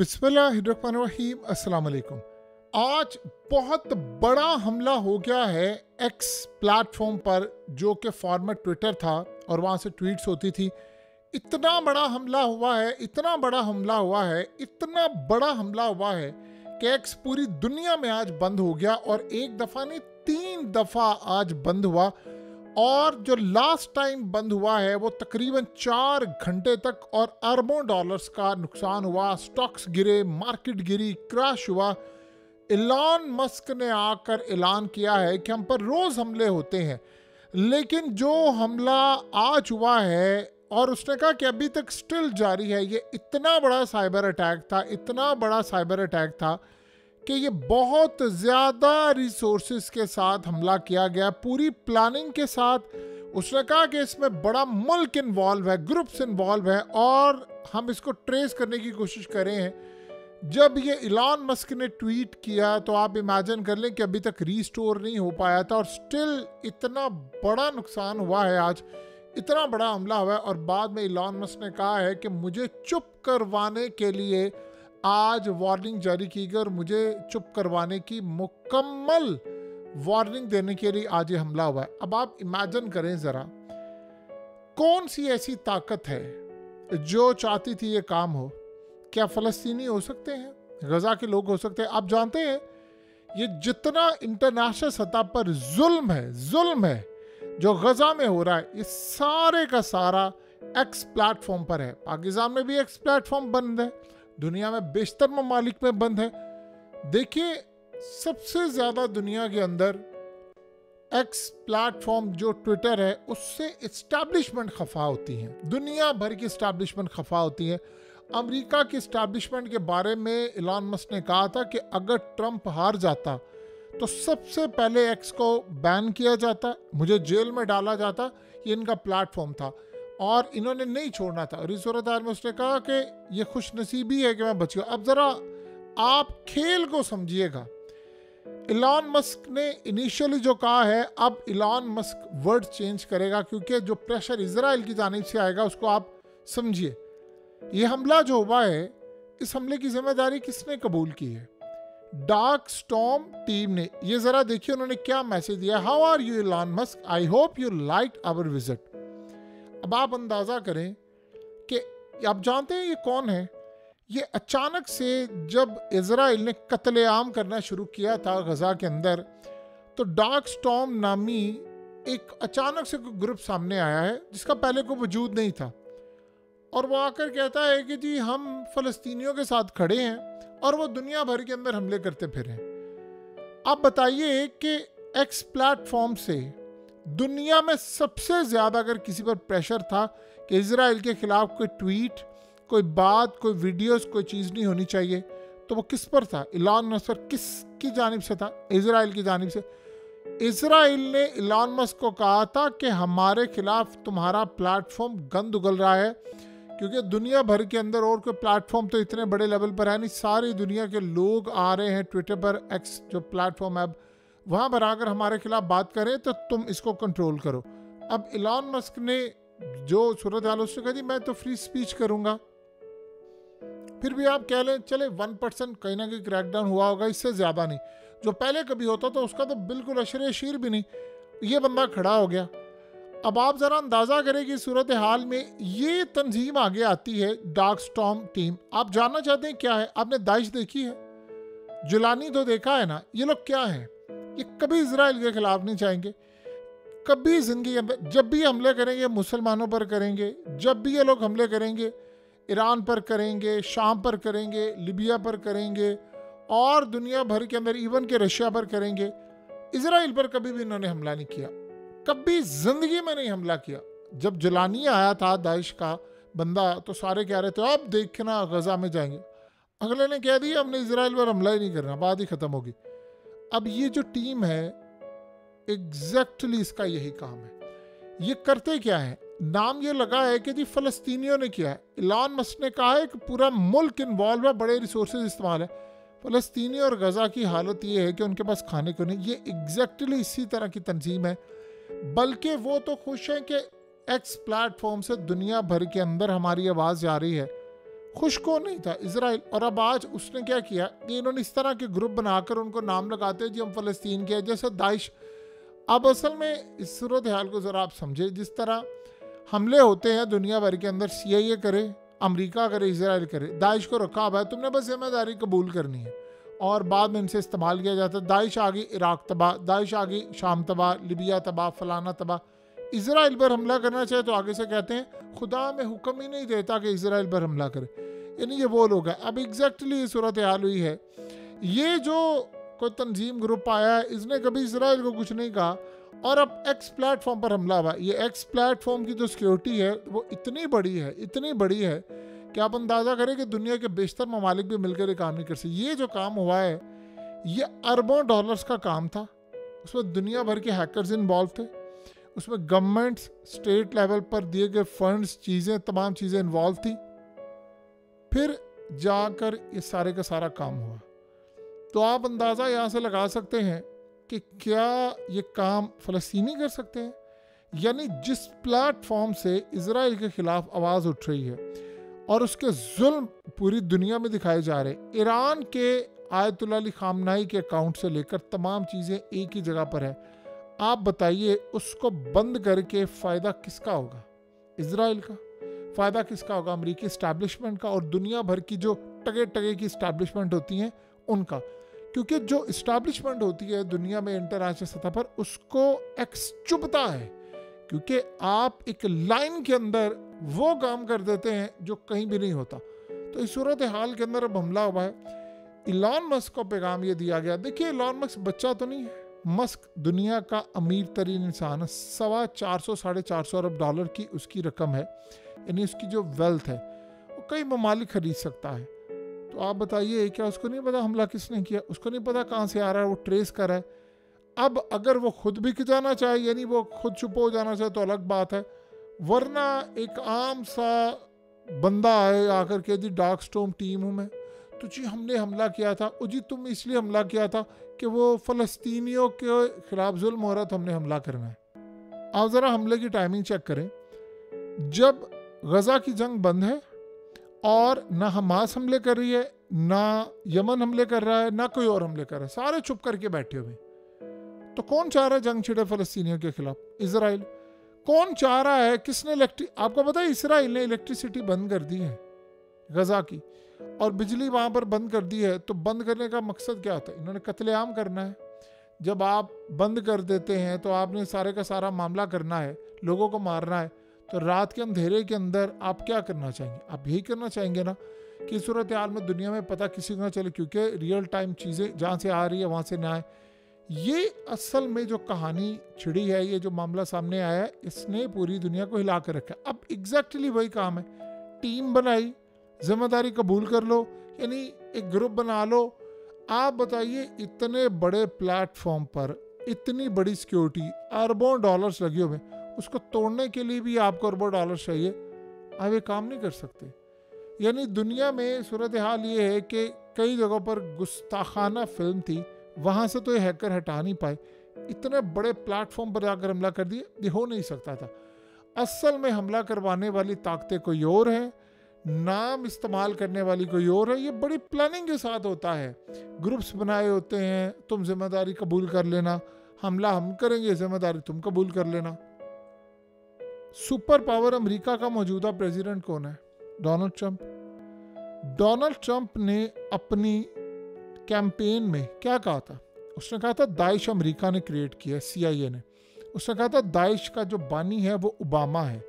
बिस्मिल्लाहिर्रहमानिर्रहीम, अस्सलाम वालेकुम। आज बहुत बड़ा हमला हो गया है एक्स प्लेटफॉर्म पर, जो कि फॉर्मर ट्विटर था और वहाँ से ट्वीट्स होती थी। इतना बड़ा हमला हुआ है, इतना बड़ा हमला हुआ है, इतना बड़ा हमला हुआ है कि एक्स पूरी दुनिया में आज बंद हो गया, और एक दफ़ा नहीं 3 दफ़ा आज बंद हुआ। और जो लास्ट टाइम बंद हुआ है वो तकरीबन 4 घंटे तक, और अरबों डॉलर्स का नुकसान हुआ, स्टॉक्स गिरे, मार्केट गिरी, क्रैश हुआ। इलॉन मस्क ने आकर ऐलान किया है कि हम पर रोज़ हमले होते हैं, लेकिन जो हमला आज हुआ है, और उसने कहा कि अभी तक स्टिल जारी है, ये इतना बड़ा साइबर अटैक था, इतना बड़ा साइबर अटैक था कि ये बहुत ज़्यादा रिसोर्सेज के साथ हमला किया गया, पूरी प्लानिंग के साथ। उसने कहा कि इसमें बड़ा मुल्क इन्वॉल्व है, ग्रुप्स इन्वॉल्व है, और हम इसको ट्रेस करने की कोशिश कर रहे हैं। जब ये इलॉन मस्क ने ट्वीट किया तो आप इमेजिन कर लें कि अभी तक रीस्टोर नहीं हो पाया था, और स्टिल इतना बड़ा नुकसान हुआ है आज, इतना बड़ा हमला हुआ है। और बाद में इलॉन मस्क ने कहा है कि मुझे चुप करवाने के लिए आज वार्निंग जारी की गई, और मुझे चुप करवाने की मुकम्मल वार्निंग देने के लिए आज ये हमला हुआ है। अब आप इमेजिन करें ज़रा, कौन सी ऐसी ताकत है जो चाहती थी ये काम हो? क्या फ़लस्तीनी हो सकते हैं? गज़ा के लोग हो सकते हैं? आप जानते हैं ये जितना इंटरनेशनल सतह पर जुल्म है जो गज़ा में हो रहा है, ये सारे का सारा एक्स प्लेटफॉर्म पर है। पाकिस्तान में भी एक्स प्लेटफॉर्म बंद है, दुनिया में बेशतर ममालिक में बंद है। देखिए, सबसे ज़्यादा दुनिया के अंदर एक्स प्लेटफॉर्म जो ट्विटर है, उससे इस्टेब्लिशमेंट खफा होती है, दुनिया भर की इस्टेब्लिशमेंट खफा होती है। अमेरिका की इस्टेब्लिशमेंट के बारे में इलॉन मस्क ने कहा था कि अगर ट्रंप हार जाता तो सबसे पहले एक्स को बैन किया जाता, मुझे जेल में डाला जाता, ये इनका प्लेटफॉर्म था और इन्होंने नहीं छोड़ना था। और इस सूरत हाल में उसने कहा कि ये खुशनसीबी है कि मैं बच गया। अब ज़रा आप खेल को समझिएगा। इलॉन मस्क ने इनिशियली जो कहा है, अब इलॉन मस्क वर्ड चेंज करेगा, क्योंकि जो प्रेशर इजराइल की जानिब से आएगा उसको आप समझिए। ये हमला जो हुआ है, इस हमले की जिम्मेदारी किसने कबूल की है? डार्क स्टॉर्म टीम ने। ये ज़रा देखिए उन्होंने क्या मैसेज दिया। How are you Elon Musk, I hope you like our visit. अब आप अंदाज़ा करें कि आप जानते हैं ये कौन है? ये अचानक से जब इजराइल ने कत्लेआम करना शुरू किया था गज़ा के अंदर, तो डार्क स्टॉर्म नामी एक अचानक से ग्रुप सामने आया है जिसका पहले कोई वजूद नहीं था, और वो आकर कहता है कि जी हम फ़लस्तीनियों के साथ खड़े हैं, और वो दुनिया भर के अंदर हमले करते फिरे। आप बताइए कि एक्स प्लेटफॉर्म से दुनिया में सबसे ज़्यादा अगर किसी पर प्रेशर था कि इजराइल के ख़िलाफ़ कोई ट्वीट, कोई बात, कोई वीडियोस, कोई चीज़ नहीं होनी चाहिए, तो वो किस पर था? इलॉन मस्क पर। किसकी जानिब से था? इजराइल की जानिब से। इजराइल ने इलॉन मस्क को कहा था कि हमारे खिलाफ तुम्हारा प्लेटफॉर्म गंद उगल रहा है, क्योंकि दुनिया भर के अंदर और कोई प्लेटफॉर्म तो इतने बड़े लेवल पर है नहीं। सारी दुनिया के लोग आ रहे हैं ट्विटर पर, एक्स जो प्लेटफॉर्म है, अब वहाँ पर आकर हमारे खिलाफ बात करें तो तुम इसको कंट्रोल करो। अब इलॉन मस्क ने जो सूरत हाल उसने कहा जी मैं तो फ्री स्पीच करूँगा। फिर भी आप कह लें चले 1% कहीं ना कहीं क्रैकडाउन हुआ होगा, इससे ज़्यादा नहीं। जो पहले कभी होता तो उसका तो बिल्कुल अशर शीर भी नहीं। ये बंदा खड़ा हो गया। अब आप ज़रा अंदाज़ा करें कि सूरत हाल में ये तंजीम आगे आती है, डार्क स्टॉर्म टीम। आप जानना चाहते हैं क्या है? आपने दाइश देखी है, जुलानी तो देखा है ना। ये लोग क्या हैं? ये कभी इजराइल के खिलाफ नहीं चाहेंगे, कभी ज़िंदगी में। जब भी हमले करेंगे मुसलमानों पर करेंगे, जब भी ये लोग हमले करेंगे ईरान पर करेंगे, शाम पर करेंगे, लिबिया पर करेंगे, और दुनिया भर के अंदर इवन के रशिया पर करेंगे। इजराइल पर कभी भी इन्होंने हमला नहीं किया, कभी ज़िंदगी में नहीं हमला किया। जब जुलानी आया था दाइश का बंदा, तो सारे कह रहे थे अब देखना गज़ा में जाएंगे। अगले ने कह दिया हमने इजराइल पर हमला ही नहीं करना, बात ही ख़त्म होगी। अब ये जो टीम है, एग्जैक्टली इसका यही काम है। ये करते क्या है? नाम ये लगा है कि जी फ़लस्तीनियों ने किया है। इलॉन मस्क ने कहा है कि पूरा मुल्क इन्वॉल्व है, बड़े रिसोर्सेज इस्तेमाल है। फ़लस्तीनी और गज़ा की हालत ये है कि उनके पास खाने को नहीं। ये एग्जैक्टली इसी तरह की तंजीम है। बल्कि वो तो खुश हैं कि एक्स प्लेटफॉर्म से दुनिया भर के अंदर हमारी आवाज़ जा रही है। खुश कौन नहीं था? इजराइल। और अब आज उसने क्या किया कि इन्होंने इस तरह के ग्रुप बनाकर उनको नाम लगाते हैं जी हम फ़लस्तीन के हैं, जैसे दाइश। अब असल में इस सूरत हाल को ज़रा आप समझे, जिस तरह हमले होते हैं दुनिया भर के अंदर, CIA करे, अमेरिका करे, इजराइल करे, दाइश को रखा हुआ है, तुमने बस जिम्मेदारी कबूल करनी है और बाद में इनसे इस्तेमाल किया जाता है। दाइश आ गई इराक तबाह, दाइश आ गई शाम तबाह, लिबिया तबाह, फलाना तबाह। इजराइल पर हमला करना चाहे तो आगे से कहते हैं खुदा में हुक्म ही नहीं देता कि इजराइल पर हमला करे, यानी ये वो लोग हैं। अब एग्जैक्टली ये सूरत हाल हुई है। ये जो कोई तंजीम ग्रुप आया है, इसने कभी इजराइल को कुछ नहीं कहा और अब एक्स प्लेटफॉर्म पर हमला हुआ। ये एक्स प्लेटफॉर्म की जो सिक्योरिटी है वो इतनी बड़ी है, इतनी बड़ी है कि आप अंदाज़ा करें कि दुनिया के बेशतर ममालिक भी मिलकर ये काम नहीं कर सकते। ये जो काम हुआ है ये अरबों डॉलर्स का काम था, उसमें दुनिया भर के हैकर्स इन्वॉल्व थे, उसमें गवर्नमेंट्स स्टेट लेवल पर दिए गए फंड्स, चीज़ें, तमाम चीज़ें इन्वॉल्व थी, फिर जाकर ये सारे का सारा काम हुआ। तो आप अंदाज़ा यहाँ से लगा सकते हैं कि क्या ये काम फ़लस्तीनी कर सकते हैं? यानी जिस प्लेटफॉर्म से इजराइल के ख़िलाफ़ आवाज़ उठ रही है और उसके जुल्म पूरी दुनिया में दिखाए जा रहे, ईरान के आयतुल्लाह अली खामनाई के अकाउंट से लेकर तमाम चीज़ें एक ही जगह पर है। आप बताइए उसको बंद करके फ़ायदा किसका होगा? इजराइल का। फ़ायदा किसका होगा? अमेरिकी इस्टेब्लिशमेंट का और दुनिया भर की जो टगे टगे की इस्टेब्लिशमेंट होती हैं उनका। क्योंकि जो इस्टेब्लिशमेंट होती है दुनिया में इंटरनेशनल सतह पर, उसको एक्स चुभता है, क्योंकि आप एक लाइन के अंदर वो काम कर देते हैं जो कहीं भी नहीं होता। तो इस सूरत हाल के अंदर अब हमला हुआ है। इलॉन मस्क को पैगाम ये दिया गया, देखिए इलॉन मस्क बच्चा तो नहीं है, मस्क दुनिया का अमीर तरीन इंसान है। 450-450 अरब डॉलर की उसकी रकम है, यानी उसकी जो वेल्थ है वो कई ममालिक खरीद सकता है। तो आप बताइए क्या उसको नहीं पता हमला किसने किया? उसको नहीं पता कहाँ से आ रहा है, वो ट्रेस कर रहा है। अब अगर वो खुद भी जाना चाहे, यानी वो खुद छुप हो जाना चाहे तो अलग बात है, वरना एक आम सा बंदा आए आकर के जी डार्क स्टॉर्म टीम हूँ मैं, तो जी हमने हमला किया था। जी तुम इसलिए हमला किया था कि वो फ़लस्तीनियों के खिलाफ जुल्म हो रहा था, हमने हमला करना है। आप ज़रा हमले की टाइमिंग चेक करें। जब गज़ा की जंग बंद है और ना हमास हमले कर रही है, ना यमन हमले कर रहा है, ना कोई और हमले कर रहा है, सारे चुप करके बैठे हुए। तो कौन चाह रहा है जंग छिड़े फ़लस्तीनियों के खिलाफ? इजराइल। कौन चाह रहा है? किसने आपको पता है इसराइल ने इलेक्ट्रिसिटी बंद कर दी है गज़ा की और बिजली वहाँ पर बंद कर दी है। तो बंद करने का मकसद क्या होता है? इन्होंने कत्लेआम करना है। जब आप बंद कर देते हैं तो आपने सारे का सारा मामला करना है, लोगों को मारना है। तो रात के अंधेरे के अंदर आप क्या करना चाहेंगे? आप यही करना चाहेंगे ना कि सूरत हाल में दुनिया में पता किसी को ना चले, क्योंकि रियल टाइम चीज़ें जहाँ से आ रही है वहाँ से ना आए। ये असल में जो कहानी छिड़ी है, ये जो मामला सामने आया है, इसने पूरी दुनिया को हिला कर रखा है। अब एग्जैक्टली वही काम है, टीम बनाई, जिम्मेदारी कबूल कर लो, यानी एक ग्रुप बना लो। आप बताइए इतने बड़े प्लेटफॉर्म पर इतनी बड़ी सिक्योरिटी, अरबों डॉलर्स लगे हुए, उसको तोड़ने के लिए भी आपको अरबों डॉलर्स चाहिए। आप ये काम नहीं कर सकते। यानी दुनिया में सूरत हाल ये है कि कई जगहों पर गुस्ताखाना फिल्म थी, वहाँ से तो ये हैकर हटा नहीं पाए, इतने बड़े प्लेटफॉर्म पर जाकर हमला कर दिए। ये हो नहीं सकता था। असल में हमला करवाने वाली ताकतें कोई और हैं, नाम इस्तेमाल करने वाली कोई और है। ये बड़ी प्लानिंग के साथ होता है, ग्रुप्स बनाए होते हैं, तुम जिम्मेदारी कबूल कर लेना, हमला हम करेंगे, जिम्मेदारी तुम कबूल कर लेना। सुपर पावर अमेरिका का मौजूदा प्रेसिडेंट कौन है? Donald Trump. डोनाल्ड ट्रंप ने अपनी कैंपेन में क्या कहा था? उसने कहा था दाइश अमेरिका ने क्रिएट किया है, CIA ने। उसने कहा था दाइश का जो बानी है वो ओबामा है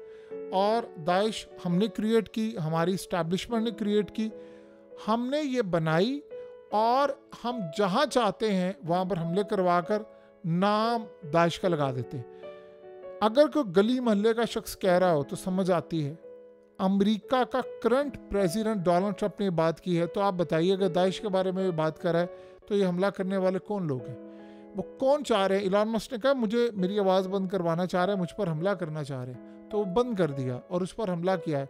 और दाइश हमने क्रिएट की, हमारी इस्टेब्लिशमेंट ने क्रिएट की, हमने ये बनाई और हम जहाँ चाहते हैं वहाँ पर हमले करवा कर नाम दाइश का लगा देते हैं। अगर कोई गली मोहल्ले का शख्स कह रहा हो तो समझ आती है। अमेरिका का करंट प्रेसिडेंट डोनाल्ड ट्रंप ने बात की है, तो आप बताइए अगर दाइश के बारे में बात कर रहा है तो ये हमला करने वाले कौन लोग हैं? वो कौन चाह रहे हैं? इलॉन मस्क ने कहा मुझे मेरी आवाज़ बंद करवाना चाह रहे हैं, मुझ पर हमला करना चाह रहे हैं, तो वो बंद कर दिया और उस पर हमला किया है।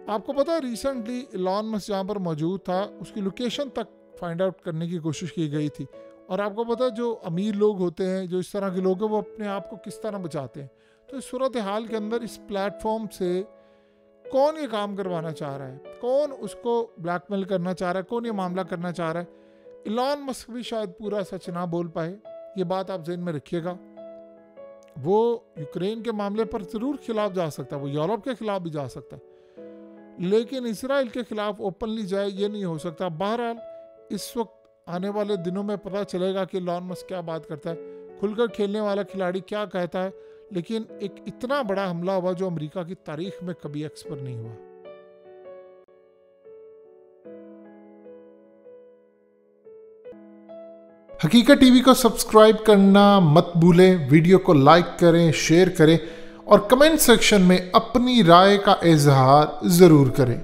आपको पता है रिसेंटली इलॉन मस्क जहाँ पर मौजूद था उसकी लोकेशन तक फाइंड आउट करने की कोशिश की गई थी। और आपको पता है जो अमीर लोग होते हैं, जो इस तरह के लोग हैं, वो अपने आप को किस तरह बचाते हैं। तो इस सूरत हाल के अंदर इस प्लेटफॉर्म से कौन ये काम करवाना चाह रहा है, कौन उसको ब्लैकमेल करना चाह रहा है, कौन ये मामला करना चाह रहा है। इलॉन मस्क भी शायद पूरा सच ना बोल पाए, ये बात आप ज़हन में रखिएगा। वो यूक्रेन के मामले पर ज़रूर खिलाफ जा सकता है, वो यूरोप के खिलाफ भी जा सकता है, लेकिन इसराइल के खिलाफ ओपनली जाए ये नहीं हो सकता। बहरहाल इस वक्त आने वाले दिनों में पता चलेगा कि इलॉन मस्क क्या बात करता है, खुलकर खेलने वाला खिलाड़ी क्या कहता है। लेकिन एक इतना बड़ा हमला हुआ जो अमेरिका की तारीख में कभी एक्स पर नहीं हुआ। हकीकत टीवी को सब्सक्राइब करना मत भूलें, वीडियो को लाइक करें, शेयर करें और कमेंट सेक्शन में अपनी राय का इजहार ज़रूर करें।